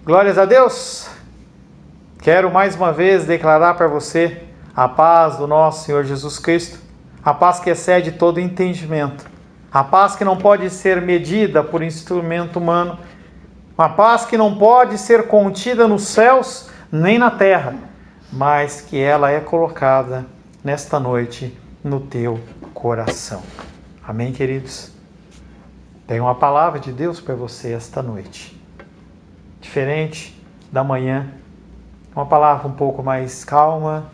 Glórias a Deus. Quero mais uma vez declarar para você a paz do nosso Senhor Jesus Cristo, a paz que excede todo entendimento, a paz que não pode ser medida por instrumento humano, uma paz que não pode ser contida nos céus nem na terra, mas que ela é colocada nesta noite no teu coração. Amém, queridos? Tenho uma palavra de Deus para você esta noite. Diferente da manhã, uma palavra um pouco mais calma,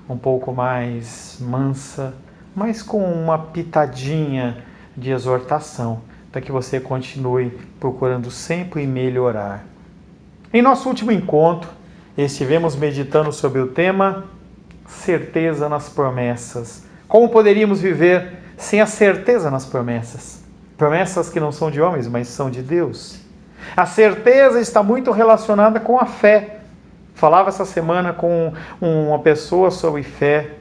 um pouco mais mansa, mas com uma pitadinha de exortação, para que você continue procurando sempre melhorar. Em nosso último encontro, estivemos meditando sobre o tema certeza nas promessas. Como poderíamos viver sem a certeza nas promessas? Promessas que não são de homens, mas são de Deus. A certeza está muito relacionada com a fé. Falava essa semana com uma pessoa sobre fé.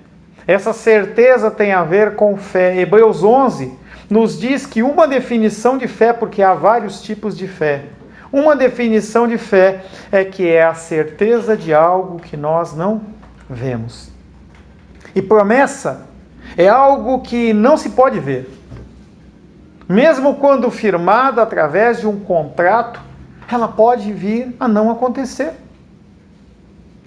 Essa certeza tem a ver com fé. Hebreus 11 nos diz que uma definição de fé, porque há vários tipos de fé, uma definição de fé é que é a certeza de algo que nós não vemos. E promessa é algo que não se pode ver. Mesmo quando firmada através de um contrato, ela pode vir a não acontecer.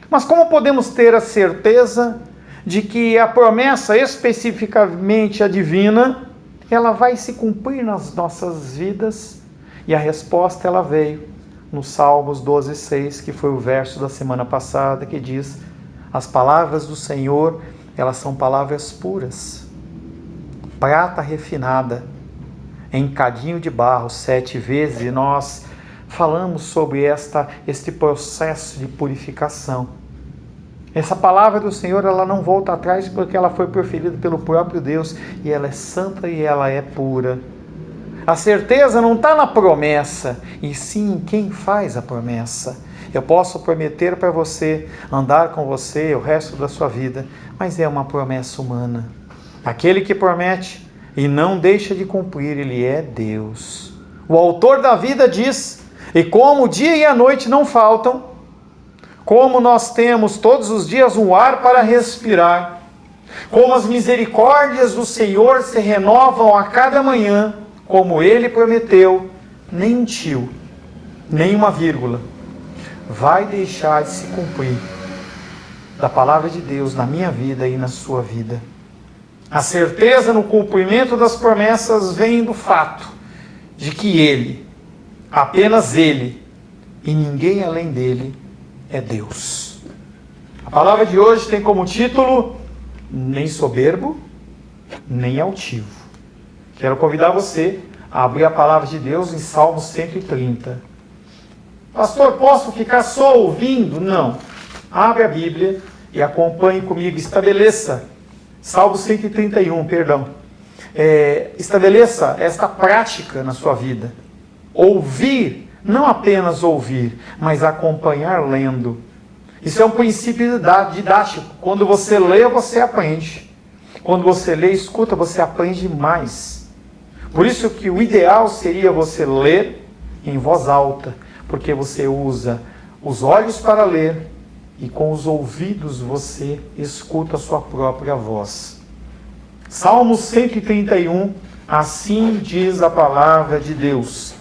Mas como podemos ter a certeza de que a promessa, especificamente a divina, ela vai se cumprir nas nossas vidas? E a resposta ela veio no Salmos 12:6, que foi o verso da semana passada, que diz: as palavras do Senhor, elas são palavras puras, prata refinada, em cadinho de barro 7 vezes, e nós falamos sobre este processo de purificação. Essa palavra do Senhor, ela não volta atrás, porque ela foi proferida pelo próprio Deus, e ela é santa e ela é pura. A certeza não está na promessa, e sim em quem faz a promessa. Eu posso prometer para você, andar com você o resto da sua vida, mas é uma promessa humana. Aquele que promete e não deixa de cumprir, ele é Deus. O autor da vida diz: e como o dia e a noite não faltam, como nós temos todos os dias um ar para respirar, como as misericórdias do Senhor se renovam a cada manhã, como Ele prometeu, nem um tio, nem uma vírgula vai deixar de se cumprir da palavra de Deus na minha vida e na sua vida. A certeza no cumprimento das promessas vem do fato de que Ele, apenas Ele, e ninguém além dele, é Deus. A palavra de hoje tem como título: nem soberbo, nem altivo. Quero convidar você a abrir a palavra de Deus em Salmos 130. Pastor, posso ficar só ouvindo? Não. Abre a Bíblia e acompanhe comigo. Estabeleça, Salmo 131, perdão. Estabeleça esta prática na sua vida. Ouvir, não apenas ouvir, mas acompanhar lendo. Isso é um princípio didático. Quando você lê, você aprende. Quando você lê e escuta, você aprende mais. Por isso que o ideal seria você ler em voz alta, porque você usa os olhos para ler e com os ouvidos você escuta a sua própria voz. Salmo 131, assim diz a palavra de Deus.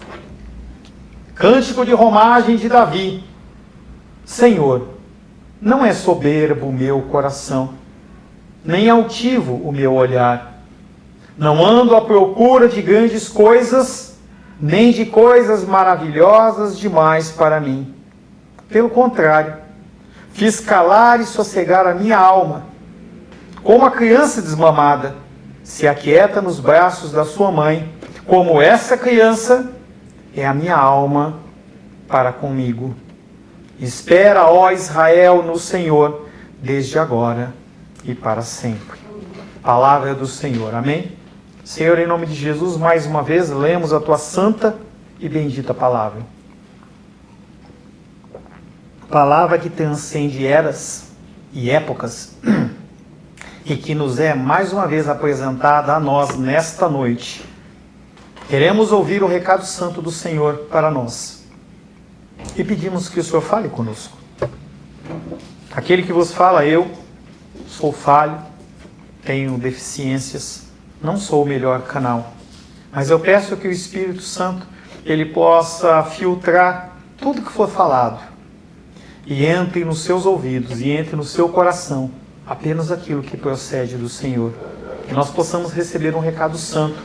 Cântico de romagem de Davi. Senhor, não é soberbo o meu coração, nem altivo o meu olhar. Não ando à procura de grandes coisas, nem de coisas maravilhosas demais para mim. Pelo contrário, fiz calar e sossegar a minha alma. Como a criança desmamada se aquieta nos braços da sua mãe, como essa criança é a minha alma para comigo. Espera, ó Israel, no Senhor, desde agora e para sempre. Palavra do Senhor. Amém? Senhor, em nome de Jesus, mais uma vez, lemos a tua santa e bendita palavra. Palavra que transcende eras e épocas e que nos é mais uma vez apresentada a nós nesta noite. Queremos ouvir o recado santo do Senhor para nós. e pedimos que o Senhor fale conosco. Aquele que vos fala, eu sou falho, tenho deficiências, não sou o melhor canal, mas eu peço que o Espírito Santo ele possa filtrar tudo que for falado e entre nos seus ouvidos e entre no seu coração apenas aquilo que procede do Senhor. Que nós possamos receber um recado santo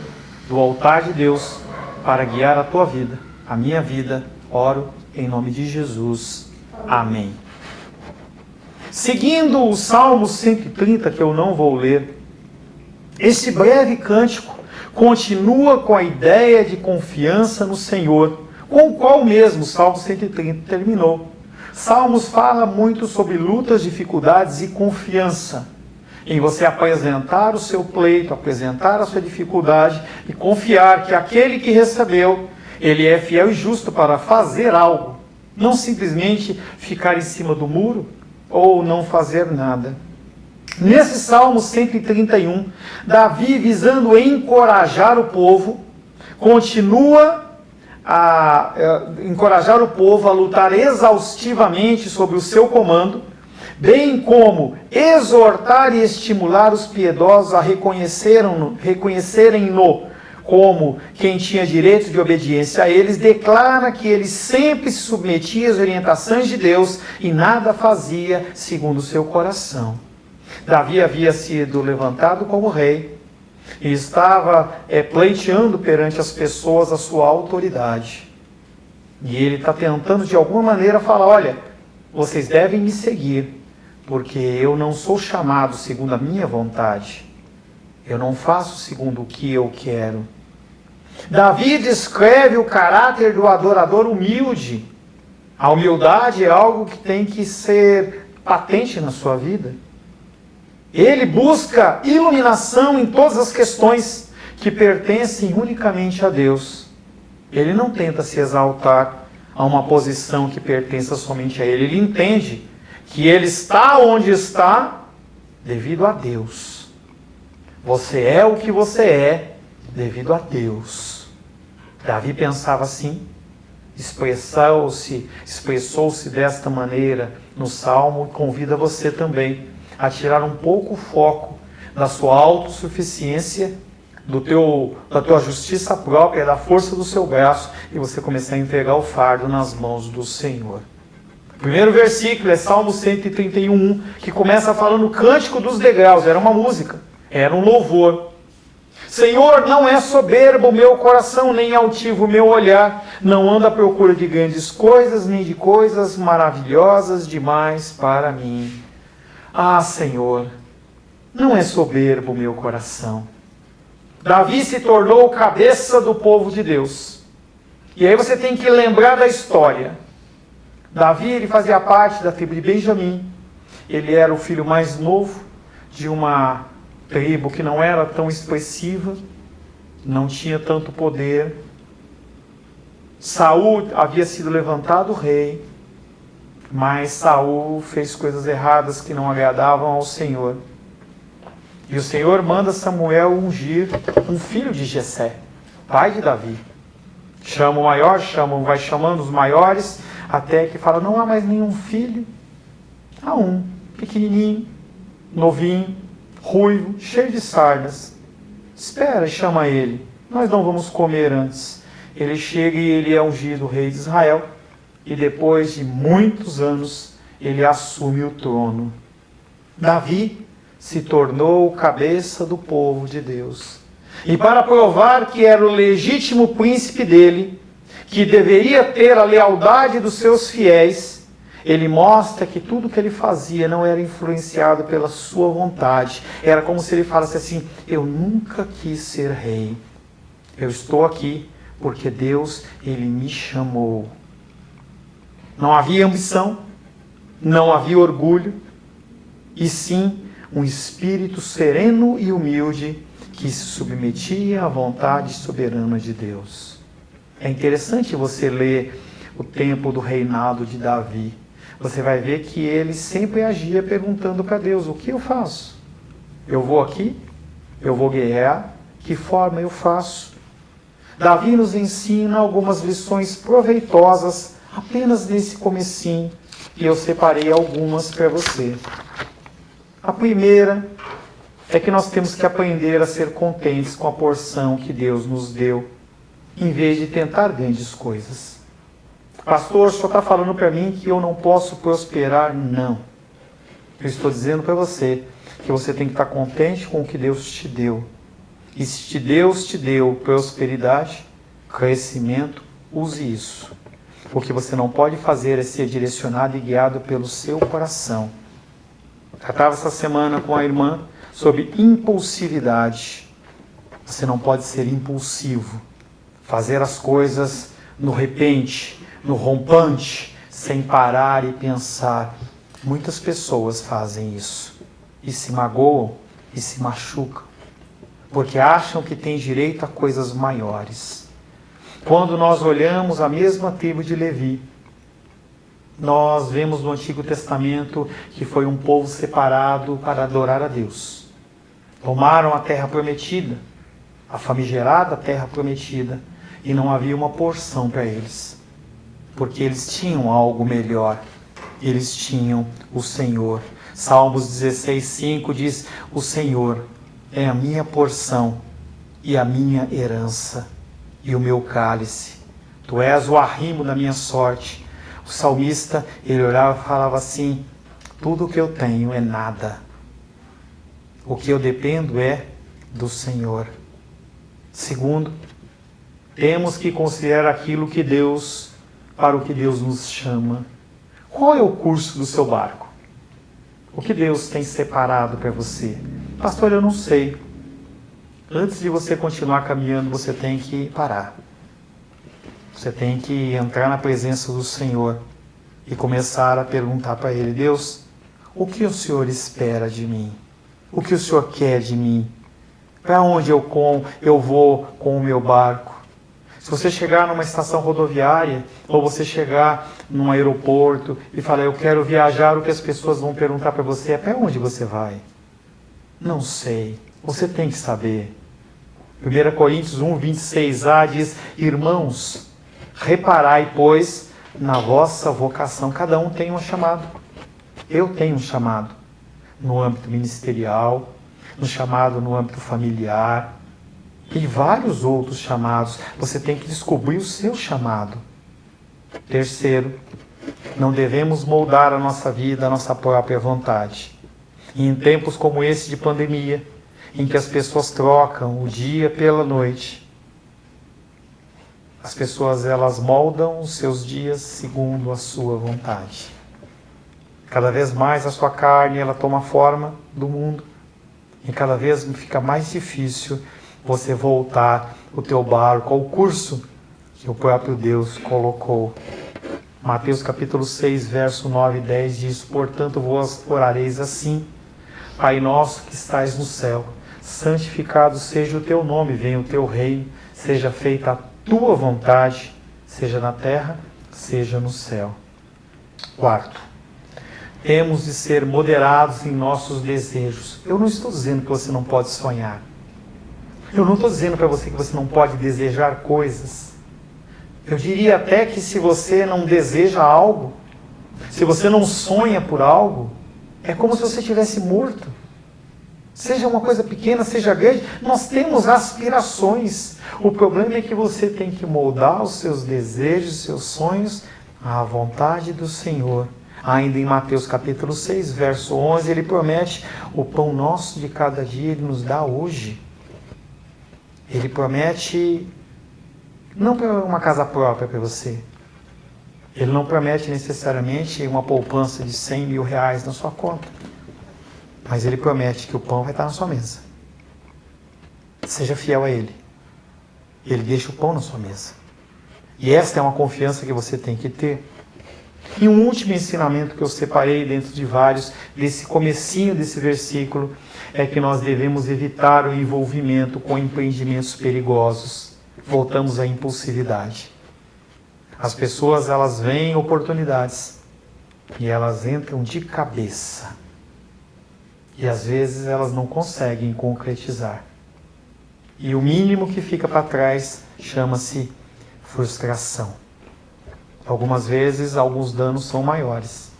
do altar de Deus para guiar a tua vida, a minha vida. Oro em nome de Jesus. Amém. Seguindo o Salmo 130, que eu não vou ler, esse breve cântico continua com a ideia de confiança no Senhor, com o qual mesmo o Salmo 130 terminou. Salmos fala muito sobre lutas, dificuldades e confiança. Em você apresentar o seu pleito, apresentar a sua dificuldade e confiar que aquele que recebeu, ele é fiel e justo para fazer algo. Não simplesmente ficar em cima do muro ou não fazer nada. Nesse Salmo 131, Davi, visando encorajar o povo, continua a encorajar o povo a lutar exaustivamente sob o seu comando, bem como exortar e estimular os piedosos a reconhecerem-no como quem tinha direito de obediência a eles. Declara que ele sempre se submetia às orientações de Deus e nada fazia segundo o seu coração. Davi havia sido levantado como rei e estava pleiteando perante as pessoas a sua autoridade. E ele está tentando de alguma maneira falar, olha, vocês devem me seguir, porque eu não sou chamado segundo a minha vontade. Eu não faço segundo o que eu quero. Davi descreve o caráter do adorador humilde. A humildade é algo que tem que ser patente na sua vida. Ele busca iluminação em todas as questões que pertencem unicamente a Deus. Ele não tenta se exaltar a uma posição que pertença somente a Ele. Ele entende que ele está onde está devido a Deus. Você é o que você é devido a Deus. Davi pensava assim, expressou-se desta maneira no Salmo e convida você também a tirar um pouco o foco da sua autossuficiência, da tua justiça própria, da força do seu braço, e você começar a entregar o fardo nas mãos do Senhor. O primeiro versículo é Salmo 131, que começa falando o cântico dos degraus. Era uma música, era um louvor. Senhor, não é soberbo o meu coração, nem altivo o meu olhar. Não ando à procura de grandes coisas, nem de coisas maravilhosas demais para mim. Ah, Senhor, não é soberbo o meu coração. Davi se tornou cabeça do povo de Deus. E aí você tem que lembrar da história. Davi, ele fazia parte da tribo de Benjamim. Ele era o filho mais novo de uma tribo que não era tão expressiva, não tinha tanto poder. Saul havia sido levantado rei, mas Saul fez coisas erradas que não agradavam ao Senhor. E o Senhor manda Samuel ungir um filho de Jessé, pai de Davi. Chama o maior, vai chamando os maiores, até que fala, não há mais nenhum filho. Há um, pequenininho, novinho, ruivo, cheio de sardas. Espera, chama ele. Nós não vamos comer antes. Ele chega e ele é ungido rei de Israel. E depois de muitos anos, ele assume o trono. Davi se tornou cabeça do povo de Deus. E para provar que era o legítimo príncipe dele, que deveria ter a lealdade dos seus fiéis, ele mostra que tudo que ele fazia não era influenciado pela sua vontade. Era como se ele falasse assim, eu nunca quis ser rei. Eu estou aqui porque Deus, ele me chamou. Não havia ambição, não havia orgulho, e sim um espírito sereno e humilde que se submetia à vontade soberana de Deus. É interessante você ler o tempo do reinado de Davi. Você vai ver que ele sempre agia perguntando para Deus, o que eu faço? Eu vou aqui? Eu vou guerrear? Que forma eu faço? Davi nos ensina algumas lições proveitosas Apenas nesse comecinho, e eu separei algumas para você. A primeira é que nós temos que aprender a ser contentes com a porção que Deus nos deu, em vez de tentar grandes coisas. Pastor, o senhor está falando para mim que eu não posso prosperar? Não. Eu estou dizendo para você que você tem que estar contente com o que Deus te deu. E se Deus te deu prosperidade, crescimento, use isso. O que você não pode fazer é ser direcionado e guiado pelo seu coração. Tratava essa semana com a irmã sobre impulsividade. Você não pode ser impulsivo, fazer as coisas no repente, no rompante, sem parar e pensar. Muitas pessoas fazem isso e se magoam e se machucam, porque acham que têm direito a coisas maiores. Quando nós olhamos a mesma tribo de Levi, nós vemos no Antigo Testamento que foi um povo separado para adorar a Deus. Tomaram a terra prometida, a famigerada terra prometida, e não havia uma porção para eles, porque eles tinham algo melhor. Eles tinham o Senhor. Salmos 16:5 diz: o Senhor é a minha porção e a minha herança e o meu cálice. Tu és o arrimo da minha sorte. O salmista, ele orava e falava assim: tudo o que eu tenho é nada. O que eu dependo é do Senhor. Segundo, temos que considerar aquilo que Deus, para o que Deus nos chama. Qual é o curso do seu barco? O que Deus tem separado para você? Pastor, eu não sei. Antes de você continuar caminhando, você tem que parar. Você tem que entrar na presença do Senhor e começar a perguntar para Ele: Deus, o que o Senhor espera de mim? O que o Senhor quer de mim? Para onde eu vou com o meu barco? Se você chegar numa estação rodoviária, ou você chegar num aeroporto e falar: eu quero viajar, o que as pessoas vão perguntar para você é: para onde você vai? Não sei. Você tem que saber. 1 Coríntios 1:26a diz: irmãos, reparai, pois, na vossa vocação. Cada um tem um chamado. Eu tenho um chamado no âmbito ministerial, no chamado no âmbito familiar, e vários outros chamados. Você tem que descobrir o seu chamado. Terceiro, não devemos moldar a nossa vida à nossa própria vontade. E em tempos como esse de pandemia, em que as pessoas trocam o dia pela noite, as pessoas elas moldam os seus dias segundo a sua vontade. Cada vez mais a sua carne ela toma a forma do mundo, e cada vez fica mais difícil você voltar o teu barco ao curso que o próprio Deus colocou. Mateus capítulo 6, verso 9 e 10 diz: portanto vós orareis assim: Pai nosso que estais no céu, santificado seja o teu nome, venha o teu reino, seja feita a tua vontade, seja na terra, seja no céu. Quarto, temos de ser moderados em nossos desejos. Eu não estou dizendo que você não pode sonhar. Eu não estou dizendo para você que você não pode desejar coisas. Eu diria até que se você não deseja algo, se você não sonha por algo, é como se você estivesse morto. Seja uma coisa pequena, seja grande, nós temos aspirações. O problema é que você tem que moldar os seus desejos, os seus sonhos à vontade do Senhor. Ainda em Mateus capítulo 6, verso 11, ele promete: o pão nosso de cada dia ele nos dá hoje. Ele promete não para uma casa própria para você. Ele não promete necessariamente uma poupança de 100 mil reais na sua conta. Mas ele promete que o pão vai estar na sua mesa. Seja fiel a ele. Ele deixa o pão na sua mesa. E esta é uma confiança que você tem que ter. E um último ensinamento que eu separei dentro de vários, desse comecinho desse versículo, é que nós devemos evitar o envolvimento com empreendimentos perigosos. Voltamos à impulsividade. As pessoas, elas veem oportunidades e elas entram de cabeça. E às vezes elas não conseguem concretizar. E o mínimo que fica para trás chama-se frustração. Algumas vezes, alguns danos são maiores.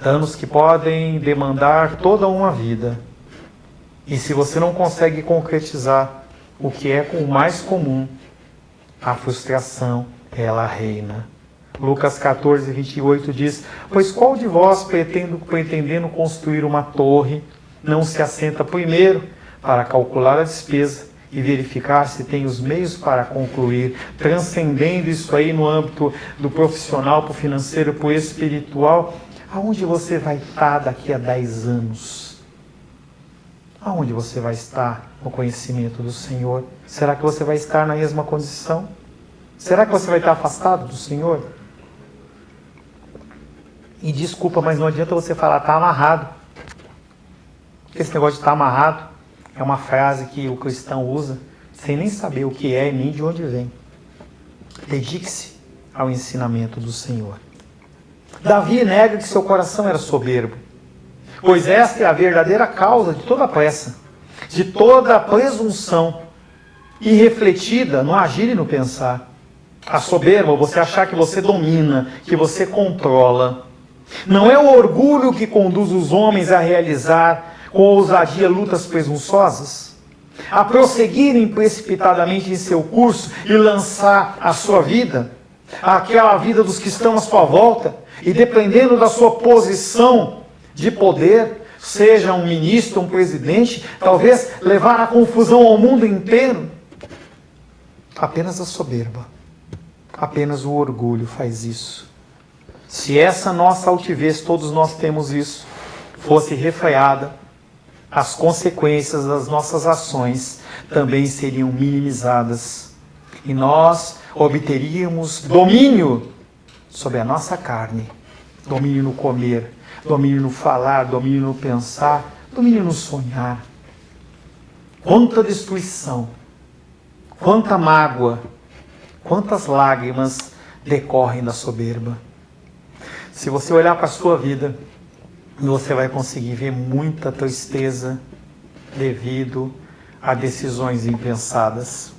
Danos que podem demandar toda uma vida. E se você não consegue concretizar o que é o mais comum, a frustração, ela reina. Lucas 14, 28 diz: pois qual de vós, pretendendo construir uma torre, não se assenta primeiro para calcular a despesa e verificar se tem os meios para concluir, transcendendo isso aí no âmbito do profissional, para o financeiro, para o espiritual? Aonde você vai estar daqui a 10 anos? Aonde você vai estar no conhecimento do Senhor? Será que você vai estar na mesma condição? Será que você vai estar afastado do Senhor? E desculpa, mas não adianta você falar, está amarrado. Esse negócio de estar amarrado é uma frase que o cristão usa sem nem saber o que é e nem de onde vem. Dedique-se ao ensinamento do Senhor. Davi nega que seu coração era soberbo, pois esta é a verdadeira causa de toda a pressa, de toda a presunção irrefletida no agir e no pensar. A soberba, você achar que você domina, que você controla. Não é o orgulho que conduz os homens a realizar com ousadia lutas presunçosas, a prosseguirem precipitadamente em seu curso e lançar a sua vida, aquela vida dos que estão à sua volta, e dependendo da sua posição de poder, seja um ministro, um presidente, talvez levar a confusão ao mundo inteiro. Apenas a soberba, apenas o orgulho faz isso. Se essa nossa altivez, todos nós temos isso, fosse refreada, as consequências das nossas ações também seriam minimizadas. E nós obteríamos domínio sobre a nossa carne, domínio no comer, domínio no falar, domínio no pensar, domínio no sonhar. Quanta destruição, quanta mágoa, quantas lágrimas decorrem da soberba. Se você olhar para a sua vida, você vai conseguir ver muita tristeza devido a decisões impensadas.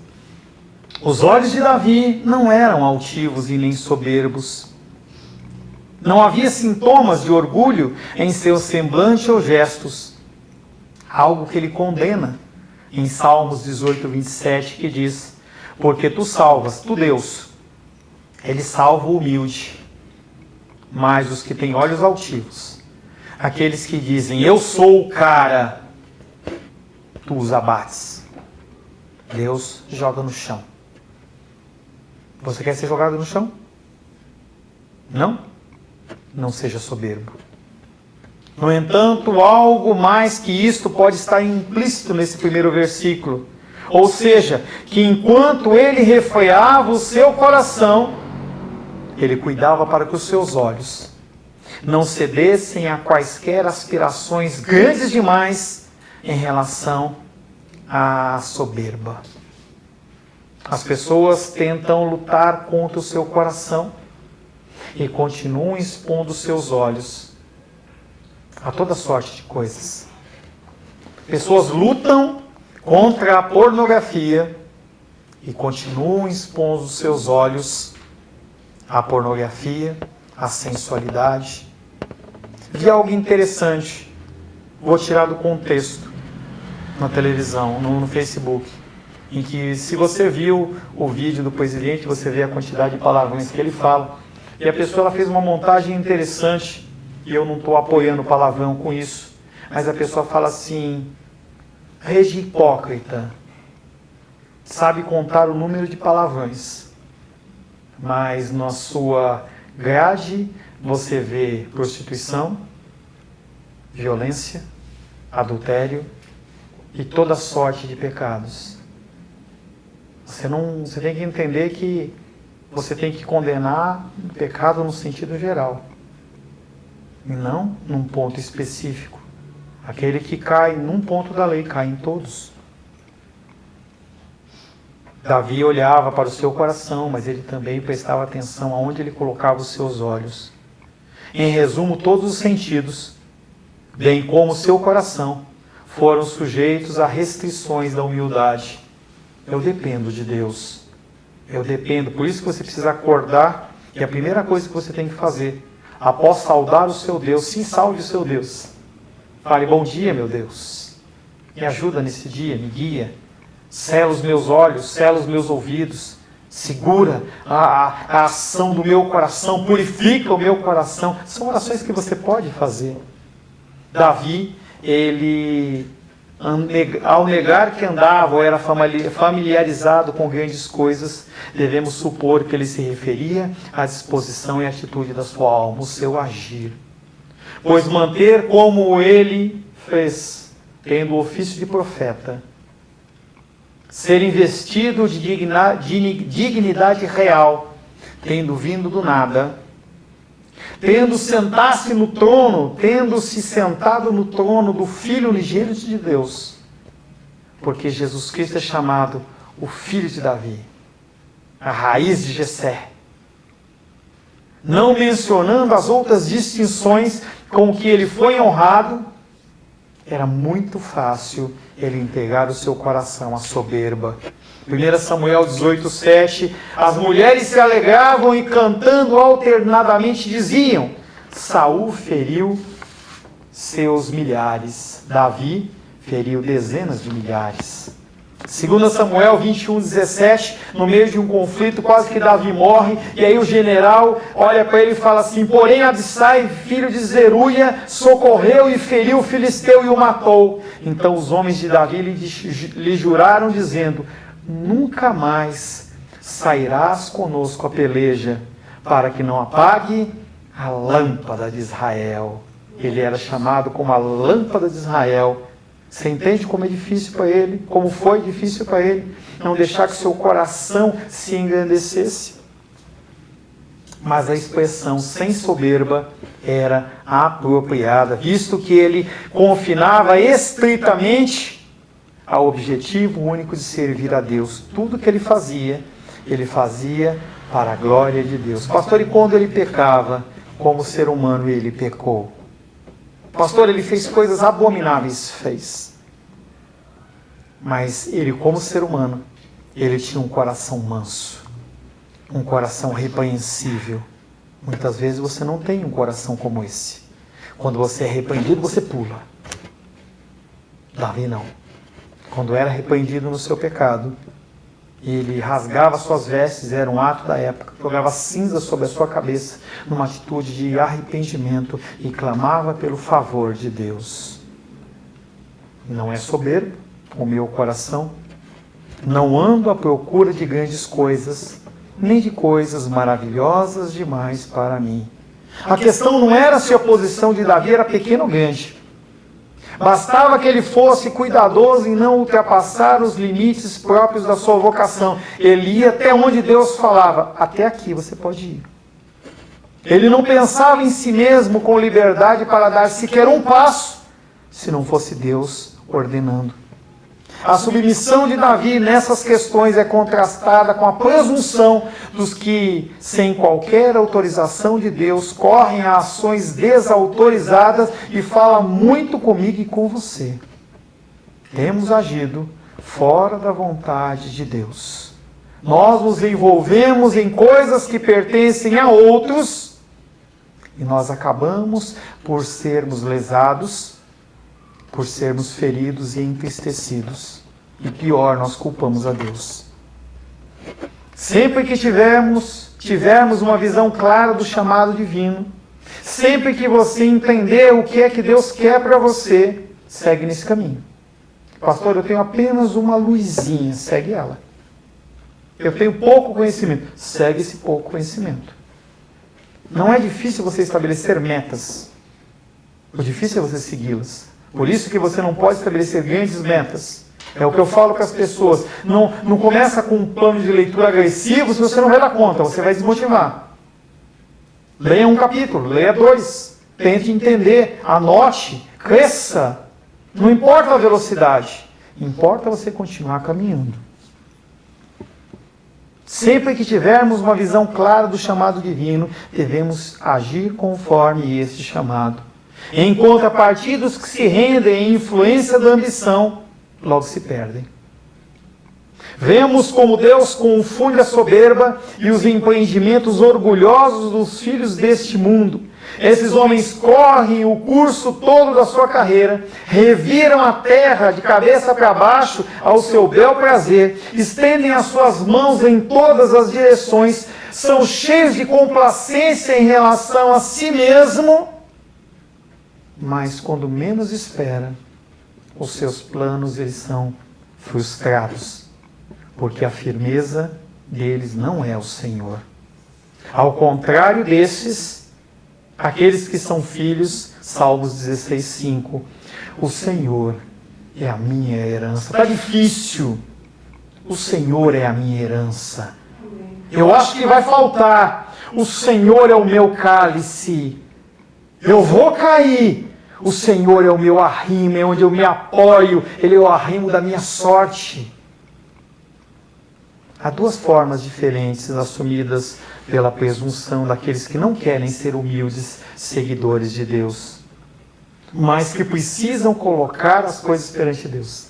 Os olhos de Davi não eram altivos e nem soberbos. Não havia sintomas de orgulho em seu semblante ou gestos. Algo que ele condena em Salmos 18, 27, que diz: porque tu salvas, tu Deus, ele salva o humilde, mas os que têm olhos altivos, aqueles que dizem, eu sou o cara, tu os abates. Deus joga no chão. Você quer ser jogado no chão? Não? Não seja soberbo. No entanto, algo mais que isto pode estar implícito nesse primeiro versículo. Ou seja, que enquanto ele refreava o seu coração, ele cuidava para que os seus olhos não cedessem a quaisquer aspirações grandes demais em relação à soberba. As pessoas tentam lutar contra o seu coração e continuam expondo seus olhos a toda sorte de coisas. Pessoas lutam contra a pornografia e continuam expondo seus olhos à pornografia, à sensualidade. Vi algo interessante, vou tirar do contexto, na televisão, no Facebook, em que, se você viu o vídeo do presidente, você vê a quantidade de palavrões que ele fala, e a pessoa ela fez uma montagem interessante, e eu não estou apoiando o palavrão com isso, mas a pessoa fala assim, rede hipócrita, sabe contar o número de palavrões, mas na sua grade você vê prostituição, violência, adultério e toda sorte de pecados. Você tem que entender que você tem que condenar o pecado no sentido geral, e não num ponto específico. Aquele que cai num ponto da lei, cai em todos. Davi olhava para o seu coração, mas ele também prestava atenção aonde ele colocava os seus olhos. Em resumo, todos os sentidos, bem como o seu coração, foram sujeitos a restrições da humildade. Eu dependo de Deus. Eu dependo. Por isso que você precisa acordar E a primeira coisa que você tem que fazer, após saudar o seu Deus, sim, saude o seu Deus. Fale, bom dia, meu Deus. Me ajuda nesse dia, me guia. Sela os meus olhos, sela os meus ouvidos. Segura a ação do meu coração, purifica o meu coração. São orações que você pode fazer. Davi, ele, ao negar que andava ou era familiarizado com grandes coisas, devemos supor que ele se referia à disposição e atitude da sua alma, o seu agir. Pois manter como ele fez, tendo o ofício de profeta, ser investido de dignidade real, tendo vindo do nada, tendo se sentado no trono do Filho unigênito de Deus, porque Jesus Cristo é chamado o Filho de Davi, a raiz de Jessé, não mencionando as outras distinções com que ele foi honrado, era muito fácil ele entregar o seu coração à soberba. 1 Samuel 18:7, as mulheres se alegravam e cantando alternadamente diziam, Saul feriu seus milhares, Davi feriu dezenas de milhares. 2 Samuel 21:17, no meio de um conflito, quase que Davi morre, e aí o general olha para ele e fala assim, porém Abissai, filho de Zeruia, socorreu e feriu o filisteu e o matou. Então os homens de Davi lhe juraram, dizendo, nunca mais sairás conosco a peleja, para que não apague a lâmpada de Israel. Ele era chamado como a lâmpada de Israel. Você entende como é difícil para ele, como foi difícil para ele, não deixar que seu coração se engrandecesse? Mas a expressão sem soberba era apropriada, visto que ele confinava estritamente ao objetivo único de servir a Deus. Tudo que ele fazia para a glória de Deus. Pastor, e quando ele pecava, como ser humano ele pecou? Pastor, ele fez coisas abomináveis, fez. Mas ele, como ser humano, ele tinha um coração manso, um coração repreensível. Muitas vezes você não tem um coração como esse. Quando você é repreendido, você pula. Davi não. Quando era repreendido no seu pecado, ele rasgava suas vestes, era um ato da época, jogava cinza sobre a sua cabeça, numa atitude de arrependimento, e clamava pelo favor de Deus. Não é soberbo o meu coração, não ando à procura de grandes coisas, nem de coisas maravilhosas demais para mim. A questão não era se a posição de Davi era pequena ou grande. Bastava que ele fosse cuidadoso em não ultrapassar os limites próprios da sua vocação. Ele ia até onde Deus falava, até aqui você pode ir. Ele não pensava em si mesmo com liberdade para dar sequer um passo, se não fosse Deus ordenando. A submissão de Davi nessas questões é contrastada com a presunção dos que, sem qualquer autorização de Deus, correm a ações desautorizadas e falam muito comigo e com você. Temos agido fora da vontade de Deus. Nós nos envolvemos em coisas que pertencem a outros e nós acabamos por sermos lesados, por sermos feridos e entristecidos. E pior, nós culpamos a Deus. Sempre que tivermos uma visão clara do chamado divino, sempre que você entender o que é que Deus quer para você, segue nesse caminho. Pastor, eu tenho apenas uma luzinha, segue ela. Eu tenho pouco conhecimento, segue esse pouco conhecimento. Não é difícil você estabelecer metas. O difícil é você segui-las. Por isso que você não pode estabelecer grandes metas. É o que eu falo para as pessoas. Não começa com um plano de leitura agressivo se você não vai dar conta, você vai desmotivar. Leia um capítulo, leia 2. Tente entender, anote, cresça. Não importa a velocidade, importa você continuar caminhando. Sempre que tivermos uma visão clara do chamado divino, devemos agir conforme este chamado. Em contrapartida, os que se rendem à influência da ambição, logo se perdem. Vemos como Deus confunde a soberba e os empreendimentos orgulhosos dos filhos deste mundo. Esses homens correm o curso todo da sua carreira, reviram a terra de cabeça para baixo ao seu bel prazer, estendem as suas mãos em todas as direções, são cheios de complacência em relação a si mesmo, mas quando menos espera, os seus planos eles são frustrados, porque a firmeza deles não é o Senhor. Ao contrário desses, aqueles que são filhos, Salmos 16:5, o Senhor é a minha herança. Está difícil. O Senhor é a minha herança. Eu acho que vai faltar. O Senhor é o meu cálice. Eu vou cair. O Senhor é o meu arrimo, é onde eu me apoio. Ele é o arrimo da minha sorte. Há duas formas diferentes assumidas pela presunção daqueles que não querem ser humildes seguidores de Deus, mas que precisam colocar as coisas perante Deus,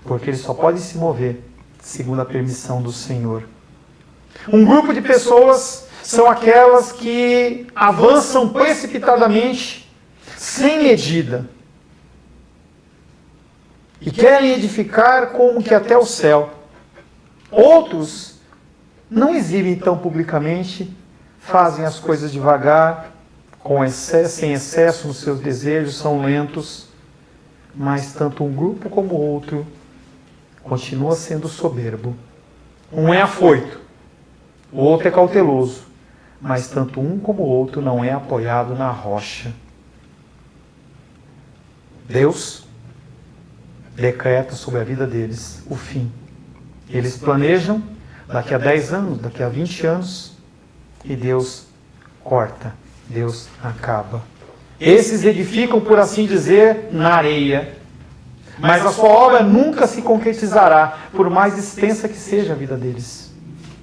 porque eles só podem se mover segundo a permissão do Senhor. Um grupo de pessoas são aquelas que avançam precipitadamente, sem medida, e querem edificar como que até o céu. Outros não exibem tão publicamente, fazem as coisas devagar, sem excesso nos seus desejos, são lentos, mas tanto um grupo como o outro continua sendo soberbo. Um é afoito, o outro é cauteloso, mas tanto um como o outro não é apoiado na rocha. Deus decreta sobre a vida deles o fim. Eles planejam daqui a 10 anos, daqui a 20 anos, e Deus corta, Deus acaba. Esses edificam, por assim dizer, na areia, mas a sua obra nunca se concretizará, por mais extensa que seja a vida deles.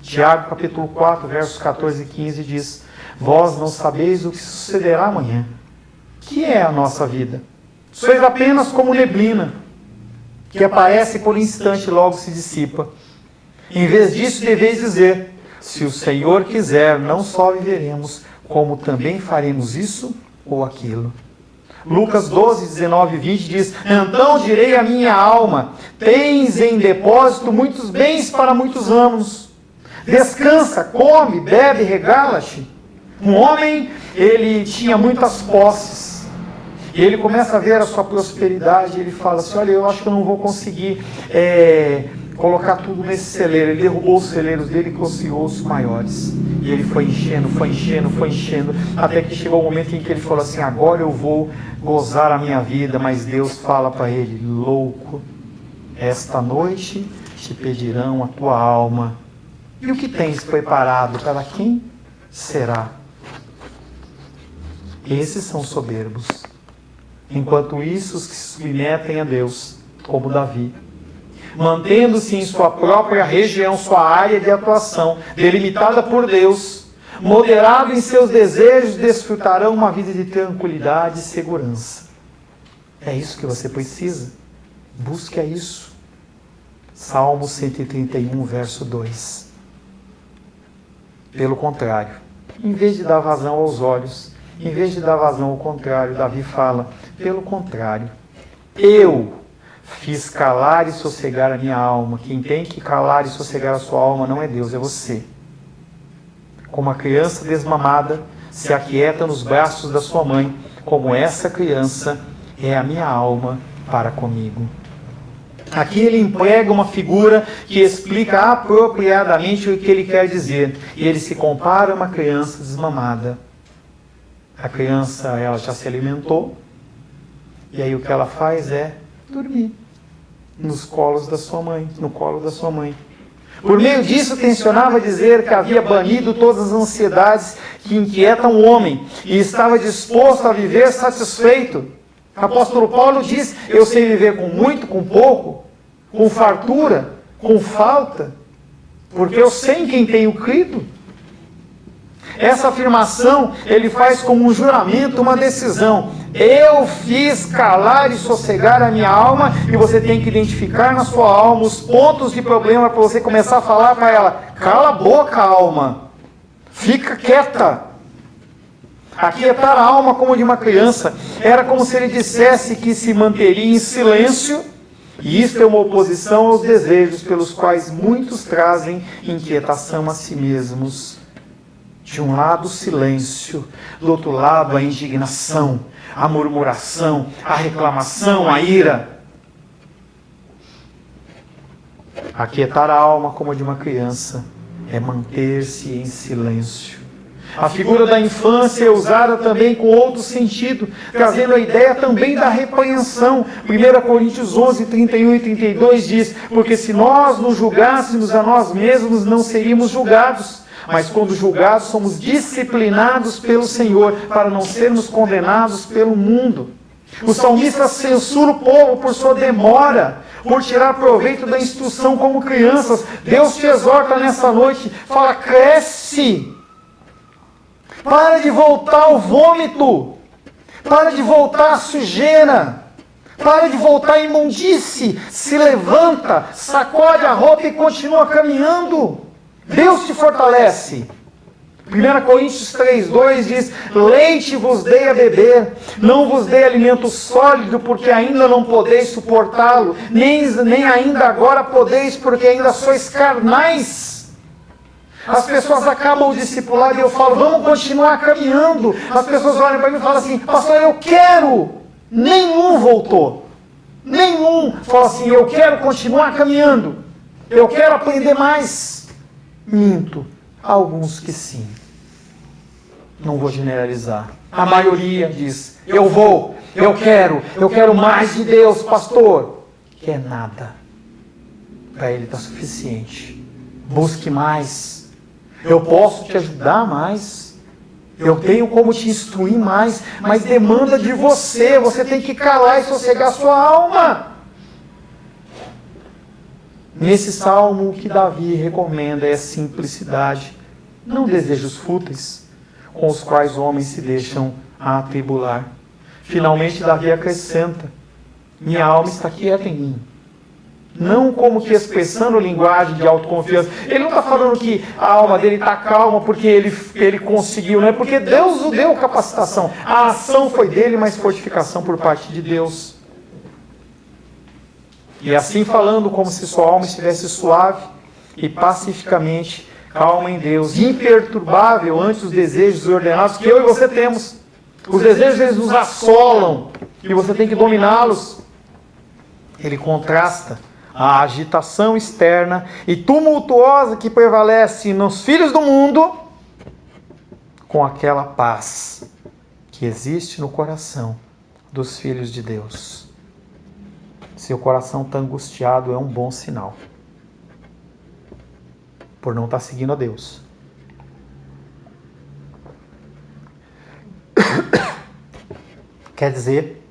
Tiago, capítulo 4, versos 14 e 15 diz: vós não sabeis o que sucederá amanhã. Que é a nossa vida? Sois apenas como neblina, que aparece por um instante e logo se dissipa. Em vez disso, deveis dizer: se o Senhor quiser, não só viveremos, como também faremos isso ou aquilo. Lucas 12, 19 e 20 diz: então direi à minha alma: tens em depósito muitos bens para muitos anos. Descansa, come, bebe, regala-te. Um homem, ele tinha muitas posses. E ele começa a ver a sua prosperidade, e ele fala assim: olha, eu acho que eu não vou conseguir colocar tudo nesse celeiro. Ele derrubou os celeiros dele e construiu os maiores. E ele foi enchendo, até que chegou o momento em que ele falou assim: agora eu vou gozar a minha vida. Mas Deus fala para ele: louco, esta noite te pedirão a tua alma. E o que tens preparado, para quem será? Esses são soberbos. Enquanto isso, os que se submetem a Deus, como Davi, mantendo-se em sua própria região, sua área de atuação, delimitada por Deus, moderado em seus desejos, desfrutarão uma vida de tranquilidade e segurança. É isso que você precisa. Busque isso. Salmo 131, verso 2. Pelo contrário, em vez de dar vazão aos olhos, em vez de dar vazão ao contrário, Davi fala: pelo contrário, eu fiz calar e sossegar a minha alma. Quem tem que calar e sossegar a sua alma não é Deus, é você. Como a criança desmamada se aquieta nos braços da sua mãe, como essa criança é a minha alma para comigo. Aqui ele emprega uma figura que explica apropriadamente o que ele quer dizer. E ele se compara a uma criança desmamada. A criança, ela já se alimentou, e aí o que ela faz é dormir nos colos da sua mãe, no colo da sua mãe. Por meio disso, tencionava dizer que havia banido todas as ansiedades que inquietam o homem, e estava disposto a viver satisfeito. O apóstolo Paulo diz: eu sei viver com muito, com pouco, com fartura, com falta, porque eu sei em quem tenho crido. Essa afirmação ele faz como um juramento, uma decisão. Eu fiz calar e sossegar a minha alma, e você tem que identificar na sua alma os pontos de problema para você começar a falar para ela: cala a boca, alma, fica quieta. Aquietar a alma como de uma criança era como se ele dissesse que se manteria em silêncio, e isto é uma oposição aos desejos pelos quais muitos trazem inquietação a si mesmos. De um lado o silêncio, do outro lado a indignação, a murmuração, a reclamação, a ira. Aquietar a alma como de uma criança é manter-se em silêncio. A figura da infância é usada também com outro sentido, trazendo a ideia também da repreensão. 1 Coríntios 11, 31 e 32 diz: porque se nós nos julgássemos a nós mesmos, não seríamos julgados. Mas quando julgados, somos disciplinados pelo Senhor, para não sermos condenados pelo mundo. O salmista censura o povo por sua demora, por tirar proveito da instrução como crianças. Deus te exorta nessa noite, fala: cresce, para de voltar ao vômito, para de voltar à sujeira, para de voltar à imundície, se levanta, sacode a roupa e continua caminhando. Deus te fortalece. 1 Coríntios 3:2 diz: leite vos dei a beber, não vos dei alimento sólido, porque ainda não podeis suportá-lo, nem ainda agora podeis, porque ainda sois carnais. As pessoas acabam o discipulado e eu falo: vamos continuar caminhando. As pessoas olham para mim e falam assim: pastor, eu quero. Nenhum voltou. Nenhum fala assim: eu quero continuar caminhando. Eu quero aprender mais. Minto. Alguns que sim. Não vou generalizar. A maioria diz: eu vou, eu quero mais de Deus, pastor. Quer nada. Para ele está suficiente. Busque mais. Eu posso te ajudar mais. Eu tenho como te instruir mais. Mas demanda de você. Você tem que calar e sossegar sua alma. Nesse salmo, o que Davi recomenda é simplicidade, não desejos fúteis, com os quais homens se deixam atribular. Finalmente, Davi acrescenta: minha alma está quieta em mim. Não como que expressando linguagem de autoconfiança. Ele não está falando que a alma dele está calma porque ele conseguiu, não é porque Deus o deu capacitação. A ação foi dele, mas fortificação por parte de Deus. E assim falando, como se sua alma estivesse suave e pacificamente calma em Deus, imperturbável ante os desejos ordenados que eu e você temos. Os desejos, eles nos assolam e você tem que dominá-los. Ele contrasta a agitação externa e tumultuosa que prevalece nos filhos do mundo com aquela paz que existe no coração dos filhos de Deus. Seu coração está angustiado, é um bom sinal. Por não estar seguindo a Deus. Quer dizer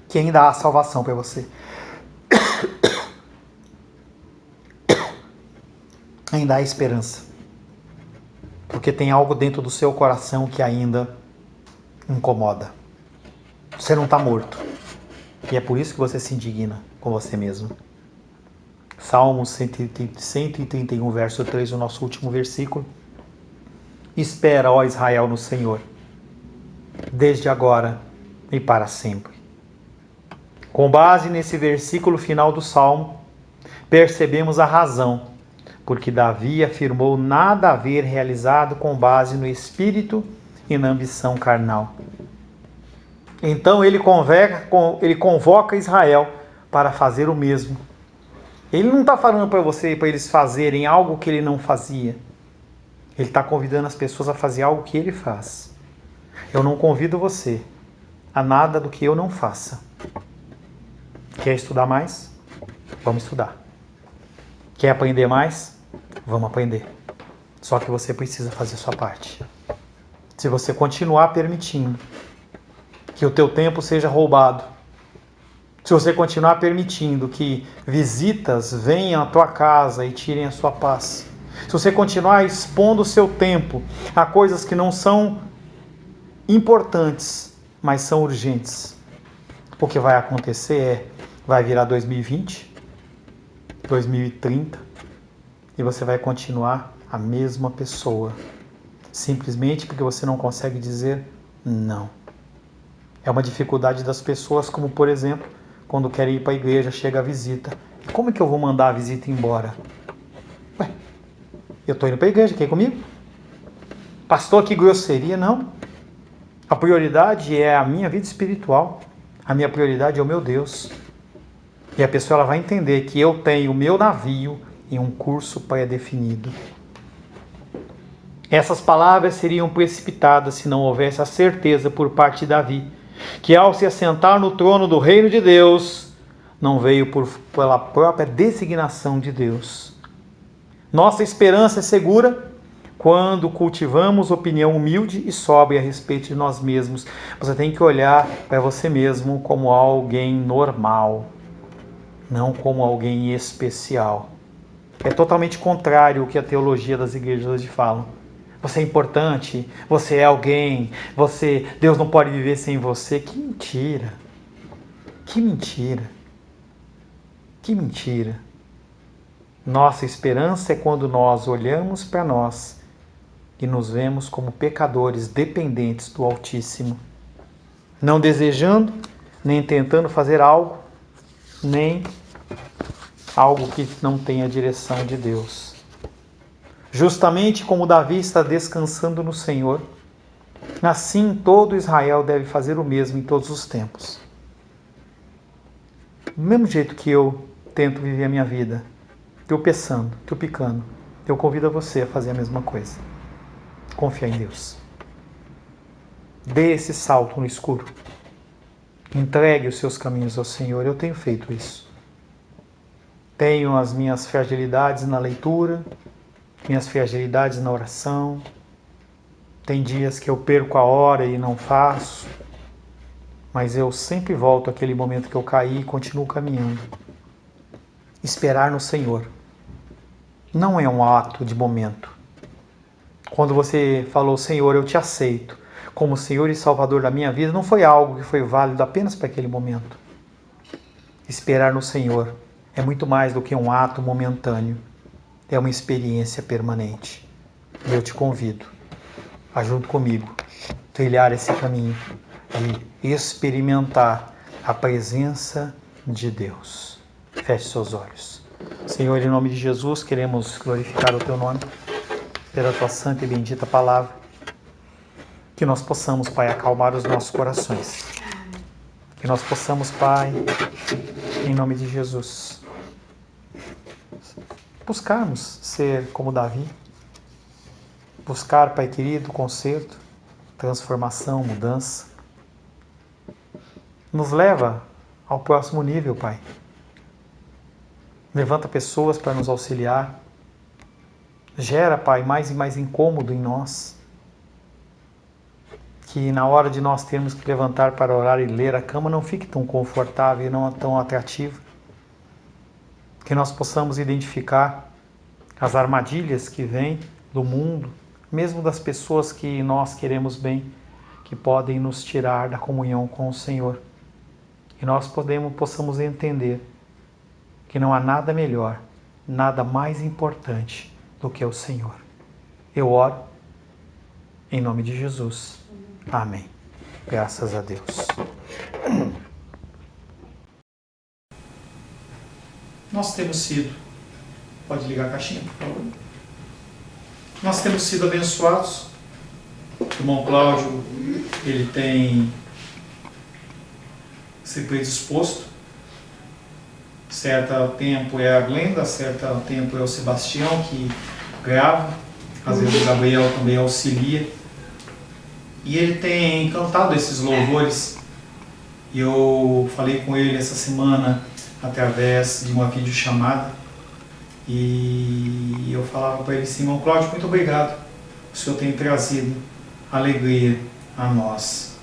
que ainda há salvação para você. Ainda há esperança. Porque tem algo dentro do seu coração que ainda incomoda. Você não está morto. E é por isso que você se indigna com você mesmo. Salmo 131, verso 3, o nosso último versículo. Espera, ó Israel, no Senhor, desde agora e para sempre. Com base nesse versículo final do Salmo, percebemos a razão, porque Davi afirmou nada haver realizado com base no espírito e na ambição carnal. Então ele convoca Israel para fazer o mesmo. Ele não está falando para você, para eles fazerem algo que ele não fazia. Ele está convidando as pessoas a fazer algo que ele faz. Eu não convido você a nada do que eu não faça. Quer estudar mais? Vamos estudar. Quer aprender mais? Vamos aprender. Só que você precisa fazer a sua parte. Se você continuar permitindo que o teu tempo seja roubado, se você continuar permitindo que visitas venham à tua casa e tirem a sua paz, se você continuar expondo o seu tempo a coisas que não são importantes, mas são urgentes. O que vai acontecer vai virar 2020, 2030, e você vai continuar a mesma pessoa, simplesmente porque você não consegue dizer não. É uma dificuldade das pessoas, como por exemplo, quando querem ir para a igreja, chega a visita. Como é que eu vou mandar a visita embora? Ué, eu estou indo para a igreja, quer ir comigo? Pastor, que grosseria, não. A prioridade é a minha vida espiritual. A minha prioridade é o meu Deus. E a pessoa ela vai entender que eu tenho o meu navio em um curso pré-definido. Essas palavras seriam precipitadas se não houvesse a certeza por parte de Davi, que ao se assentar no trono do reino de Deus, não veio pela própria designação de Deus. Nossa esperança é segura quando cultivamos opinião humilde e sóbria a respeito de nós mesmos. Você tem que olhar para você mesmo como alguém normal, não como alguém especial. É totalmente contrário ao que a teologia das igrejas hoje falam. Você é importante, você é alguém, Deus não pode viver sem você. Que mentira! Que mentira! Que mentira! Nossa esperança é quando nós olhamos para nós e nos vemos como pecadores dependentes do Altíssimo, não desejando, nem tentando fazer algo, nem algo que não tenha a direção de Deus. Justamente como Davi está descansando no Senhor, assim todo Israel deve fazer o mesmo em todos os tempos. Do mesmo jeito que eu tento viver a minha vida, tropeçando, tropicando, eu convido a você a fazer a mesma coisa. Confia em Deus. Dê esse salto no escuro. Entregue os seus caminhos ao Senhor. Eu tenho feito isso. Tenho as minhas fragilidades na leitura, minhas fragilidades na oração. Tem dias que eu perco a hora e não faço, mas eu sempre volto àquele momento que eu caí e continuo caminhando. Esperar no Senhor não é um ato de momento. Quando você falou, Senhor, eu te aceito como Senhor e Salvador da minha vida, não foi algo que foi válido apenas para aquele momento. Esperar no Senhor é muito mais do que um ato momentâneo. É uma experiência permanente. E eu te convido a, junto comigo, trilhar esse caminho de experimentar a presença de Deus. Feche seus olhos. Senhor, em nome de Jesus, queremos glorificar o Teu nome pela Tua santa e bendita palavra. Que nós possamos, Pai, acalmar os nossos corações. Que nós possamos, Pai, em nome de Jesus, buscarmos ser como Davi. Buscar, Pai querido, conserto, transformação, mudança. Nos leva ao próximo nível, Pai. Levanta pessoas para nos auxiliar. Gera, Pai, mais e mais incômodo em nós. Que na hora de nós termos que levantar para orar e ler, a cama não fique tão confortável e não tão atrativa. Que nós possamos identificar as armadilhas que vêm do mundo, mesmo das pessoas que nós queremos bem, que podem nos tirar da comunhão com o Senhor. E nós possamos entender que não há nada melhor, nada mais importante do que o Senhor. Eu oro em nome de Jesus. Amém. Graças a Deus. Nós temos sido, pode ligar a caixinha, por favor. Nós temos sido abençoados. O irmão Cláudio, ele tem se predisposto. Certo tempo é a Glenda, certo tempo é o Sebastião que grava. Às vezes o Gabriel também auxilia. E ele tem cantado esses louvores. E eu falei com ele essa semana através de uma videochamada. E eu falava para ele assim, irmão Cláudio, muito obrigado. O Senhor tem trazido alegria a nós.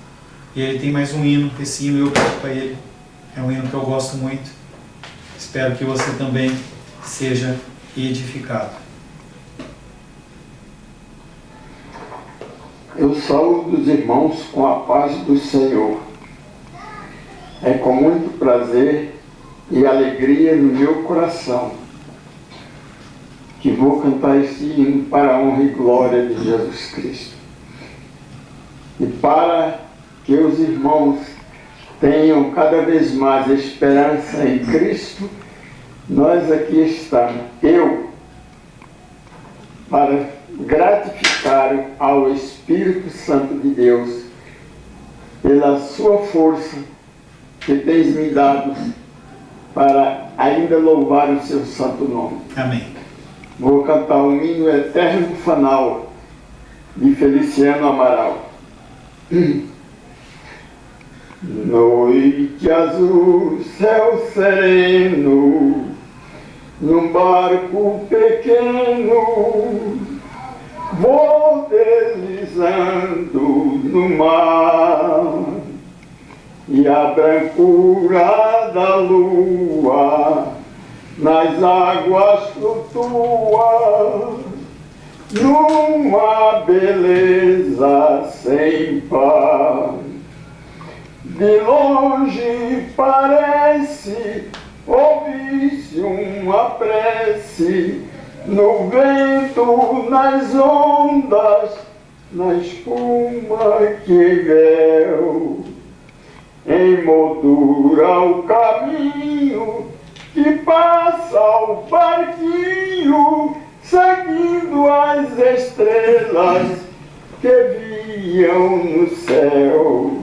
E ele tem mais um hino, esse hino eu canto para ele. É um hino que eu gosto muito. Espero que você também seja edificado. Eu saúdo os irmãos com a paz do Senhor. É com muito prazer e alegria no meu coração que vou cantar este hino para a honra e glória de Jesus Cristo. E para que os irmãos tenham cada vez mais esperança em Cristo, nós aqui estamos. Eu, para gratificar ao Espírito Santo de Deus pela sua força que tens me dado para ainda louvar o seu santo nome. Amém. Vou cantar o hino Eterno Fanal de Feliciano Amaral. Noite azul, céu sereno, num barco pequeno, vou deslizando no mar, e a brancura da lua nas águas flutua, numa beleza sem par. De longe parece ouvir-se uma prece, no vento, nas ondas, na espuma que véu emoldura o caminho que passa o barquinho, seguindo as estrelas que viam no céu.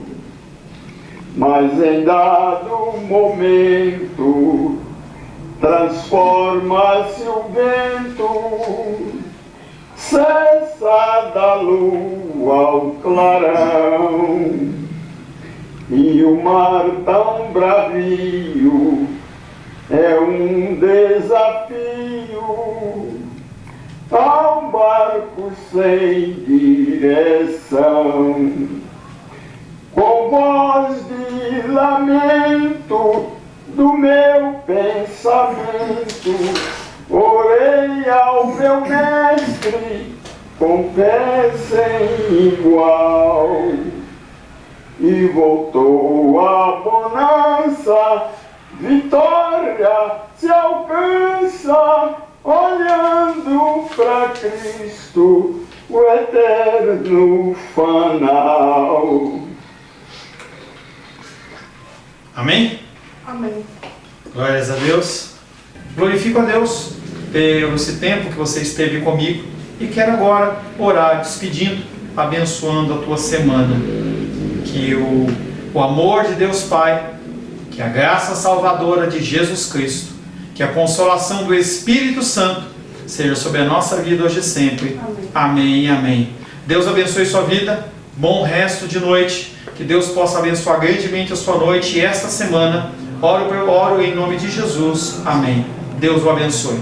Mas em dado momento transforma-se o vento, cessa da lua o clarão, e o mar tão bravio é um desafio ao barco sem direção. Com voz de lamento do meu pensamento, orei ao meu mestre com fé sem igual, e voltou a bonança, vitória se alcança, olhando para Cristo, o eterno fanal. Amém? Amém. Glórias a Deus. Glorifico a Deus pelo esse tempo que você esteve comigo e quero agora orar, despedindo, abençoando a tua semana. Que o amor de Deus Pai, que a graça salvadora de Jesus Cristo, que a consolação do Espírito Santo seja sobre a nossa vida hoje e sempre. Amém e amém. Deus abençoe sua vida. Bom resto de noite. Que Deus possa abençoar grandemente a sua noite e esta semana. Oro em nome de Jesus. Amém. Deus o abençoe.